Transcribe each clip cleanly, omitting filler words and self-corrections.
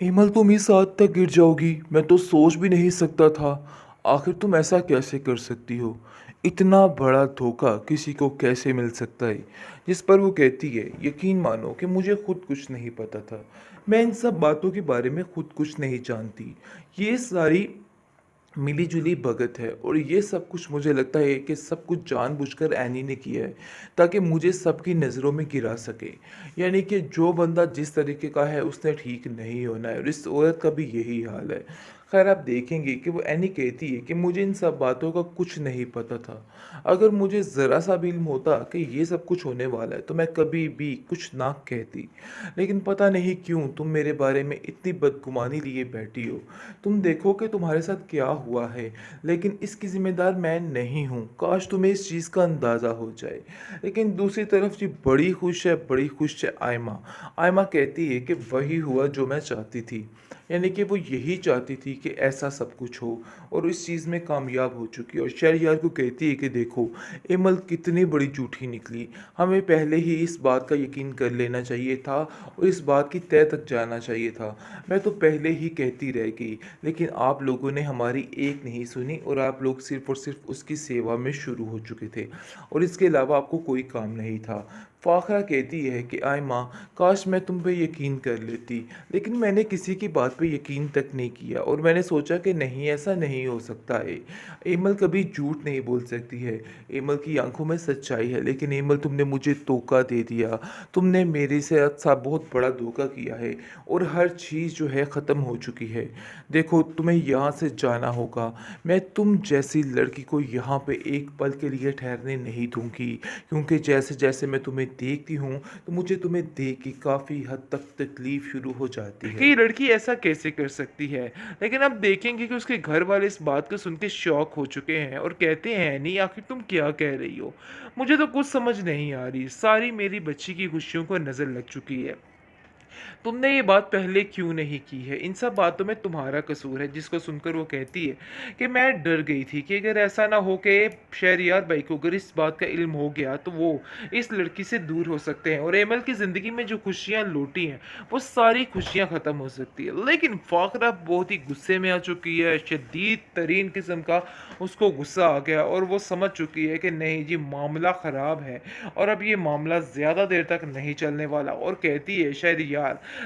हेमल, तुम इस हद तक गिर जाओगी मैं तो सोच भी नहीं सकता था। आखिर तुम ऐसा कैसे कर सकती हो? इतना बड़ा धोखा किसी को कैसे मिल सकता है? जिस पर वो कहती है, यकीन मानो कि मुझे खुद कुछ नहीं पता था। मैं इन सब बातों के बारे में खुद कुछ नहीं जानती। ये सारी मिली जुली भगत है और ये सब कुछ मुझे लगता है कि सब कुछ जानबूझकर एनी ने किया है ताकि मुझे सबकी नज़रों में गिरा सके। यानी कि जो बंदा जिस तरीके का है उसने ठीक नहीं होना है और इस औरत का भी यही हाल है। खैर, आप देखेंगे कि वो एनी कहती है कि मुझे इन सब बातों का कुछ नहीं पता था। अगर मुझे ज़रा सा भी इल्म होता कि ये सब कुछ होने वाला है तो मैं कभी भी कुछ ना कहती। लेकिन पता नहीं क्यों तुम मेरे बारे में इतनी बदगुमानी लिए बैठी हो। तुम देखो कि तुम्हारे साथ क्या हुआ है, लेकिन इसकी जिम्मेदार मैं नहीं हूँ। काश तुम्हें इस चीज़ का अंदाज़ा हो जाए। लेकिन दूसरी तरफ जी बड़ी खुश है आयमा। आयमा कहती है कि वही हुआ जो मैं चाहती थी। यानी कि वो यही चाहती थी कि ऐसा सब कुछ हो और इस चीज़ में कामयाब हो चुकी है। और शहरयार को कहती है कि देखो, एमल कितनी बड़ी झूठी निकली। हमें पहले ही इस बात का यकीन कर लेना चाहिए था और इस बात की तह तक जाना चाहिए था। मैं तो पहले ही कहती रह गई, लेकिन आप लोगों ने हमारी एक नहीं सुनी और आप लोग सिर्फ और सिर्फ उसकी सेवा में शुरू हो चुके थे और इसके अलावा आपको कोई काम नहीं था। फ़ाखरा कहती है कि आय माँ, काश मैं तुम पे यकीन कर लेती, लेकिन मैंने किसी की बात पे यकीन तक नहीं किया और मैंने सोचा कि नहीं, ऐसा नहीं हो सकता है। एमल कभी झूठ नहीं बोल सकती है। एमल की आंखों में सच्चाई है, लेकिन एमल तुमने मुझे धोखा दे दिया। तुमने मेरे साथ बहुत बड़ा धोखा किया है और हर चीज़ जो है ख़त्म हो चुकी है। देखो, तुम्हें यहाँ से जाना होगा। मैं तुम जैसी लड़की को यहाँ पे एक पल के लिए ठहरने नहीं दूंगी, क्योंकि जैसे जैसे मैं तुम्हें देखती हूँ तो मुझे तुम्हें देख के काफ़ी हद तक तकलीफ़ शुरू हो जाती कि है। ये लड़की ऐसा कैसे कर सकती है। लेकिन अब देखेंगे कि उसके घर वाले इस बात को सुन के शॉक हो चुके हैं और कहते हैं, नहीं आखिर तुम क्या कह रही हो? मुझे तो कुछ समझ नहीं आ रही, सारी मेरी बच्ची की खुशियों को नज़र लग चुकी है। तुमने ये बात पहले क्यों नहीं की है? इन सब बातों में तुम्हारा कसूर है। जिसको सुनकर वो कहती है कि मैं डर गई थी कि अगर ऐसा ना हो कि शहरयार भाई को अगर इस बात का इल्म हो गया तो वो इस लड़की से दूर हो सकते हैं और एमल की ज़िंदगी में जो खुशियाँ लौटी हैं वो सारी खुशियाँ ख़त्म हो सकती है। लेकिन फ़ाकरा बहुत ही गुस्से में आ चुकी है, शदीद तरीन किस्म का उसको गुस्सा आ गया और वो समझ चुकी है कि नहीं जी, मामला ख़राब है और अब ये मामला ज़्यादा देर तक नहीं चलने वाला। और कहती है, शहरयार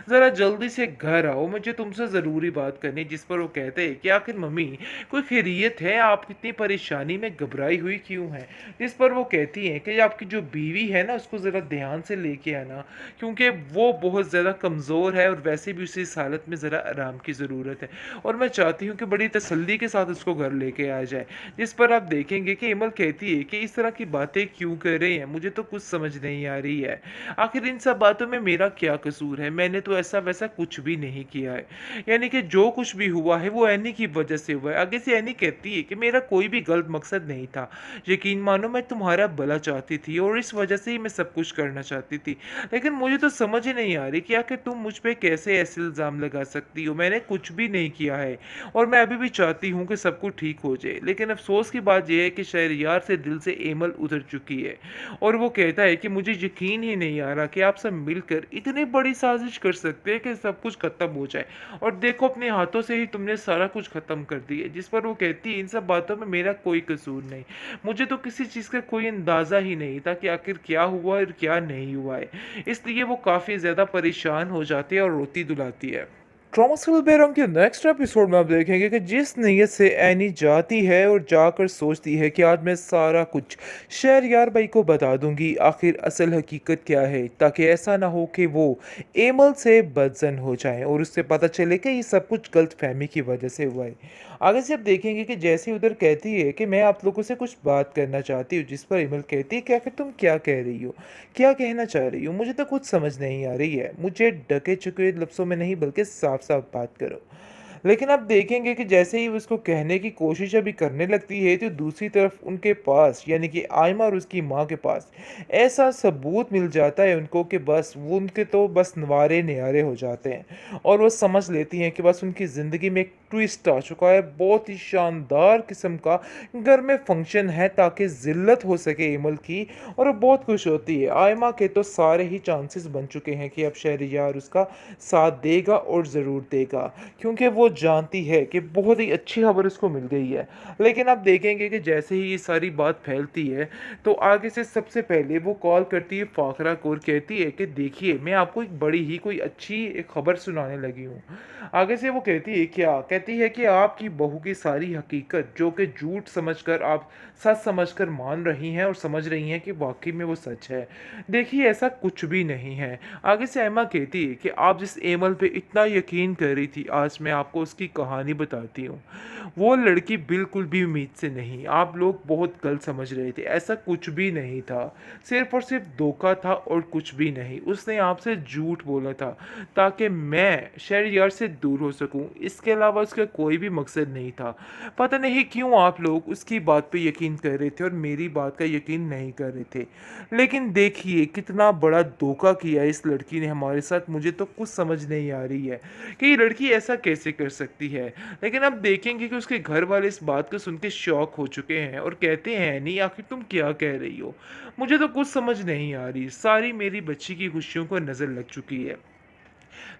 ज़रा जल्दी से घर आओ, मुझे तुमसे ज़रूरी बात करनी है। जिस पर वो कहते हैं कि आखिर मम्मी, कोई खैरियत है? आप इतनी परेशानी में घबराई हुई क्यों हैं? जिस पर वो कहती हैं कि आपकी जो बीवी है ना, उसको ज़रा ध्यान से लेके आना, क्योंकि वो बहुत ज़्यादा कमज़ोर है और वैसे भी उसे इस हालत में ज़रा आराम की ज़रूरत है और मैं चाहती हूँ कि बड़ी तसल्ली के साथ उसको घर लेके आ जाए। जिस पर आप देखेंगे कि इमल कहती है कि इस तरह की बातें क्यों कर रहे हैं, मुझे तो कुछ समझ नहीं आ रही है। आखिर इन सब बातों में मेरा क्या कसूर है? मैंने तो ऐसा वैसा कुछ भी नहीं किया है। यानी कि जो कुछ भी हुआ है वो एनी की वजह से हुआ है। आगे से एनी कहती है कि मेरा कोई भी गलत मकसद नहीं था। यकीन मानो, मैं तुम्हारा भला चाहती थी और इस वजह से ही मैं सब कुछ करना चाहती थी। लेकिन मुझे तो समझ ही नहीं आ रही कि आखिर तुम मुझ पे कैसे ऐसे इल्ज़ाम लगा सकती हो? मैंने कुछ भी नहीं किया है और मैं अभी भी चाहती हूँ कि सब कुछ ठीक हो जाए। लेकिन अफ़सोस की बात ये है कि शहरयार से दिल से एमल उतर चुकी है और वो कहता है कि मुझे यकीन ही नहीं आ रहा कि आप सब मिलकर इतनी बड़ी साजिश कर सकते हैं कि सब कुछ खत्म हो जाए और देखो, अपने हाथों से ही तुमने सारा कुछ खत्म कर दिया। जिस पर वो कहती है, इन सब बातों में मेरा कोई कसूर नहीं। मुझे तो किसी चीज़ का कोई अंदाज़ा ही नहीं था कि आखिर क्या हुआ और क्या नहीं हुआ है। इसलिए वो काफ़ी ज़्यादा परेशान हो जाती है और रोती दुलाती है। ट्रॉमसफिल बेरंग के नेक्स्ट एपिसोड में आप देखेंगे कि जिस नीयत से एनी जाती है और जाकर सोचती है कि आज मैं सारा कुछ शहरयार भाई को बता दूंगी, आखिर असल हकीकत क्या है, ताकि ऐसा ना हो कि वो एमल से बदजन हो जाए और उससे पता चले कि ये सब कुछ गलत फहमी की वजह से हुआ है। आगे से आप देखेंगे कि जैसे उधर कहती है कि मैं आप लोगों से कुछ बात करना चाहती हूँ, जिस पर एमल कहती है कि आखिर तुम क्या कह रही हो, क्या कहना चाह रही हो? मुझे तो कुछ समझ नहीं आ रही है। मुझे ढके छुपे लफ्ज़ों में नहीं बल्कि साफ साफ बात करो। लेकिन आप देखेंगे कि जैसे ही वो उसको कहने की कोशिश अभी करने लगती है तो दूसरी तरफ उनके पास, यानी कि आयमा और उसकी माँ के पास ऐसा सबूत मिल जाता है उनको कि बस वो उनके तो बस नवारे नियारे हो जाते हैं और वो समझ लेती हैं कि बस उनकी ज़िंदगी में एक ट्विस्ट आ चुका है, बहुत ही शानदार किस्म का घर में फंक्शन है ताकि ज़िल्लत हो सके एमल की, और वो बहुत खुश होती है। आयमा के तो सारे ही चांसेस बन चुके हैं कि अब शहरयार उसका साथ देगा और ज़रूर देगा, क्योंकि वो जानती है कि बहुत ही अच्छी खबर उसको मिल गई है। लेकिन आप देखेंगे कि जैसे ही ये सारी बात फैलती है, तो आगे से सबसे पहले वो कॉल करती है फ़ाखरा को और कहती है कि देखिए, मैं आपको एक बड़ी ही कोई अच्छी एक खबर सुनाने लगी हूँ। आगे से वो कहती है क्या? कहती है कि आपकी बहू की सारी हकीकत जो कि झूठ समझकर आप सच समझकर मान रही हैं और समझ रही हैं कि वाक़ई में वो सच है। देखिए, ऐसा कुछ भी नहीं है। आगे से एम्मा कहती है कि आप जिस एमल पे इतना यकीन कर रही थी, आज मैं आपको उसकी कहानी बताती हूँ। वो लड़की बिल्कुल भी उम्मीद से नहीं, आप लोग बहुत गलत समझ रहे थे, ऐसा कुछ भी नहीं था। सिर्फ़ और सिर्फ़ धोखा था और कुछ भी नहीं। उसने आपसे झूठ बोला था ताकि मैं शहरयार से दूर हो सकूं, इसके अलावा उसका कोई भी मकसद नहीं था। पता नहीं क्यों आप लोग उसकी बात पे यकीन कर रहे थे और मेरी बात का यकीन नहीं कर रहे थे। लेकिन देखिए, कितना बड़ा धोखा किया इस लड़की ने हमारे साथ। मुझे तो कुछ समझ नहीं आ रही है कि ये लड़की ऐसा कैसे कर सकती है। लेकिन अब देखेंगे कि उसके घर वाले इस बात को सुन के शॉक हो चुके हैं और कहते हैं, नहीं आखिर तुम क्या कह रही हो? मुझे तो कुछ समझ नहीं आ रही, सारी मेरी बच्ची की खुशियों को नज़र लग चुकी है।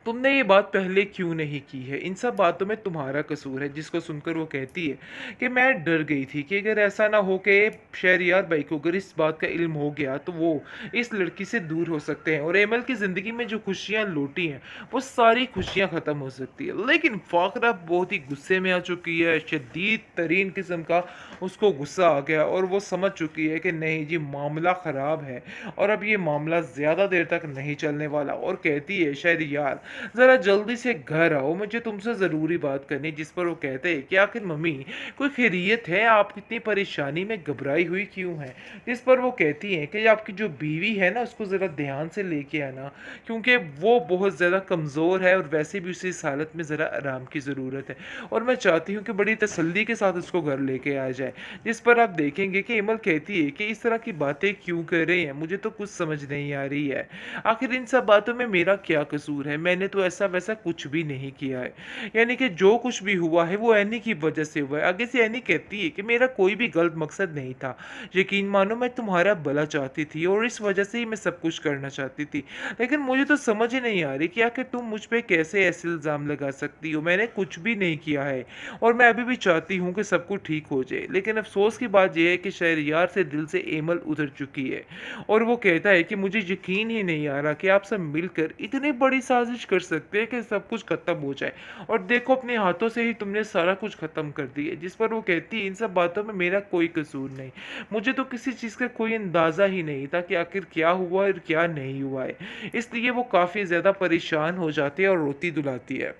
तुमने ये बात पहले क्यों नहीं की है? इन सब बातों में तुम्हारा कसूर है। जिसको सुनकर वो कहती है कि मैं डर गई थी कि अगर ऐसा ना हो कि शहरयार भाई को अगर इस बात का इल्म हो गया तो वो इस लड़की से दूर हो सकते हैं और एमल की ज़िंदगी में जो खुशियाँ लौटी हैं वो सारी खुशियाँ ख़त्म हो सकती है। लेकिन फ़ाखरा बहुत ही गुस्से में आ चुकी है, शदीद तरीन किस्म का उसको गुस्सा आ गया और वो समझ चुकी है कि नहीं जी, मामला ख़राब है और अब ये मामला ज़्यादा देर तक नहीं चलने वाला, और कहती है शहरयार, ज़रा जल्दी से घर आओ, मुझे तुमसे ज़रूरी बात करनी है। जिस पर वो कहते हैं कि आखिर मम्मी, कोई खैरियत है? आप इतनी परेशानी में घबराई हुई क्यों हैं? जिस पर वो कहती हैं कि आपकी जो बीवी है ना, उसको ज़रा ध्यान से लेके आना, क्योंकि वो बहुत ज़्यादा कमज़ोर है और वैसे भी उसे इस हालत में ज़रा आराम की ज़रूरत है और मैं चाहती हूँ कि बड़ी तसल्ली के साथ उसको घर लेके आ जाए। जिस पर आप देखेंगे कि इमल कहती है कि इस तरह की बातें क्यों कर रहे हैं, मुझे तो कुछ समझ नहीं आ रही है। आखिर इन सब बातों में मेरा क्या कसूर है? मैंने तो ऐसा वैसा कुछ भी नहीं किया है। यानी कि जो कुछ भी हुआ है वो एनी की वजह से हुआ है। आगे से एनी कहती है कि मेरा कोई भी गलत मकसद नहीं था। यकीन मानो, मैं तुम्हारा भला चाहती थी और इस वजह से ही मैं सब कुछ करना चाहती थी। लेकिन मुझे तो समझ ही नहीं आ रही कि आखिर तुम मुझ पे कैसे ऐसे इल्ज़ाम लगा सकती हो? मैंने कुछ भी नहीं किया है और मैं अभी भी चाहती हूँ कि सब कुछ ठीक हो जाए। लेकिन अफ़सोस की बात ये है कि शहरयार से दिल से एमल उतर चुकी है और वो कहता है कि मुझे यकीन ही नहीं आ रहा कि आप सब मिलकर इतनी बड़ी साजिश कर सकते हैं कि सब कुछ ख़त्म हो जाए, और देखो अपने हाथों से ही तुमने सारा कुछ ख़त्म कर दिया। जिस पर वो कहती है, इन सब बातों में मेरा कोई कसूर नहीं, मुझे तो किसी चीज़ का कोई अंदाज़ा ही नहीं था कि आखिर क्या हुआ और क्या नहीं हुआ है। इसलिए वो काफ़ी ज़्यादा परेशान हो जाती है और रोती-धुलाती है।